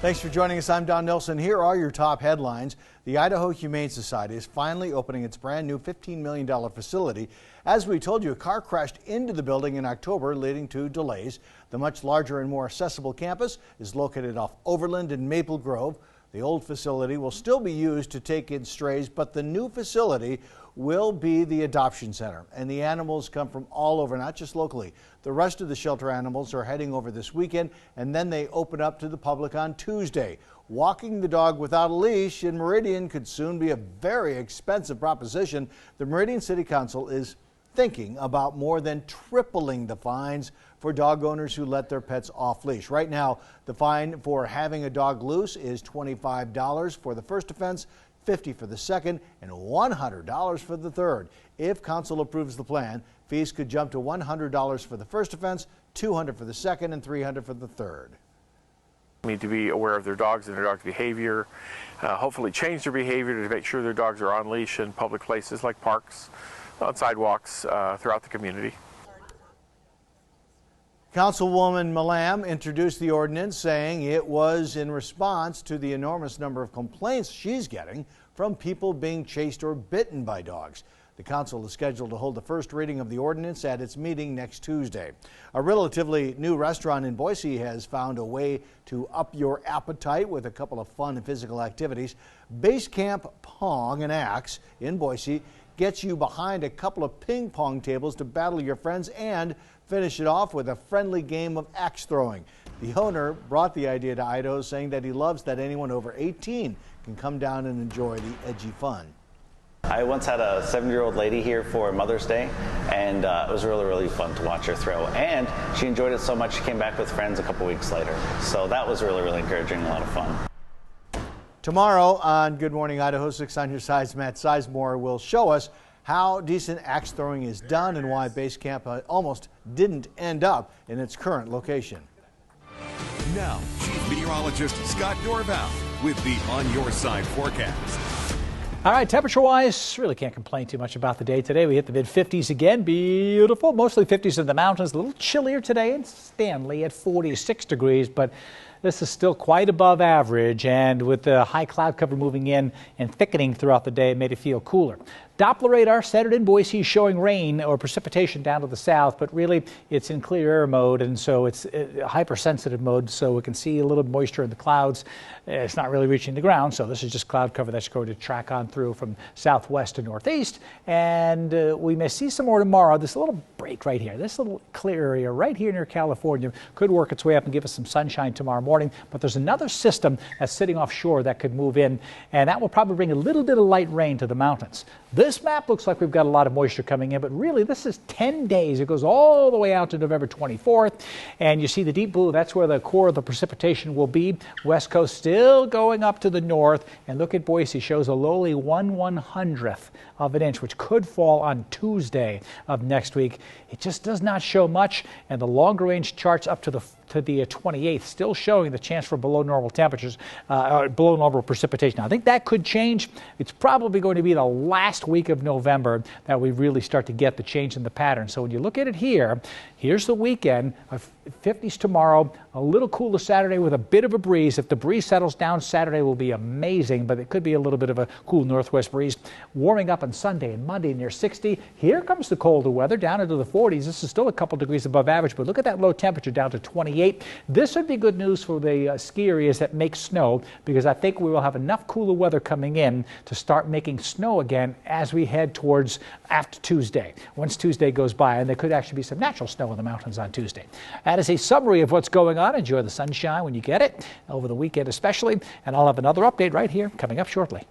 Thanks for joining us. I'm Don Nelson. Here are your top headlines. The Idaho Humane Society is finally opening its brand new $15 million facility. As we told you, a car crashed into the building in October, leading to delays. The much larger and more accessible campus is located off Overland and Maple Grove. The old facility will still be used to take in strays, but the new facility will be the adoption center. And the animals come from all over, not just locally. The rest of the shelter animals are heading over this weekend, and then they open up to the public on Tuesday. Walking the dog without a leash in Meridian could soon be a very expensive proposition. The Meridian City Council is thinking about more than tripling the fines for dog owners who let their pets off leash. Right now, the fine for having a dog loose is $25 for the first offense, $50 for the second, and $100 for the third. If council approves the plan, fees could jump to $100 for the first offense, $200 for the second, and $300 for the third. Need to be aware of their dogs and their dog's behavior, hopefully change their behavior to make sure their dogs are on leash in public places like parks, on sidewalks, throughout the community. Councilwoman Malam introduced the ordinance, saying it was in response to the enormous number of complaints she's getting from people being chased or bitten by dogs. The council is scheduled to hold the first reading of the ordinance at its meeting next Tuesday. A relatively new restaurant in Boise has found a way to up your appetite with a couple of fun and physical activities. Base Camp Pong and Axe in Boise gets you behind a couple of ping pong tables to battle your friends and finish it off with a friendly game of axe throwing. The owner brought the idea to Idaho, saying that he loves that anyone over 18 can come down and enjoy the edgy fun. I once had a 70-year-old lady here for Mother's Day, and it was really fun to watch her throw. And she enjoyed it so much she came back with friends a couple weeks later. So that was really encouraging, a lot of fun. Tomorrow on Good Morning Idaho, 6 on your sides, Matt Sizemore will show us how decent axe throwing is done and why Base Camp almost didn't end up in its current location. Now, Chief Meteorologist Scott Dorval with the On Your Side forecast. All right, temperature-wise, really can't complain too much about the day today. We hit the mid-50s again. Beautiful. Mostly 50s in the mountains. A little chillier today in Stanley at 46 degrees, but this is still quite above average, and with the high cloud cover moving in and thickening throughout the day, it made it feel cooler. Doppler radar centered in Boise showing rain or precipitation down to the south, but really it's in clear air mode, and so it's hypersensitive mode, so we can see a little moisture in the clouds. It's not really reaching the ground, so this is just cloud cover that's going to track on through from southwest to northeast, and we may see some more tomorrow. This little break right here, this little clear area right here near California could work its way up and give us some sunshine tomorrow morning, but there's another system that's sitting offshore that could move in, and that will probably bring a little bit of light rain to the mountains. This map looks like we've got a lot of moisture coming in, but really this is 10 days. It goes all the way out to November 24th, and you see the deep blue, that's where the core of the precipitation will be. West Coast still going up to the north, and look at Boise, shows a lowly 1/100th of an inch, which could fall on Tuesday of next week. It just does not show much, and the longer range charts up to the 28th still showing the chance for below normal temperatures, below normal precipitation. Now, I think that could change. It's probably going to be the last week of November that we really start to get the change in the pattern. So when you look at it here, here's the weekend of 50s tomorrow, a little cooler Saturday with a bit of a breeze. If the breeze settles down, Saturday will be amazing, but it could be a little bit of a cool northwest breeze. Warming up on Sunday and Monday near 60. Here comes the colder weather down into the 40s. This is still a couple degrees above average, but look at that low temperature down to 28. This would be good news for the ski areas that make snow, because I think we will have enough cooler weather coming in to start making snow again as we head towards after Tuesday. Once Tuesday goes by, and there could actually be some natural snow in the mountains on Tuesday. That is a summary of what's going on. Enjoy the sunshine when you get it, over the weekend especially, and I'll have another update right here coming up shortly.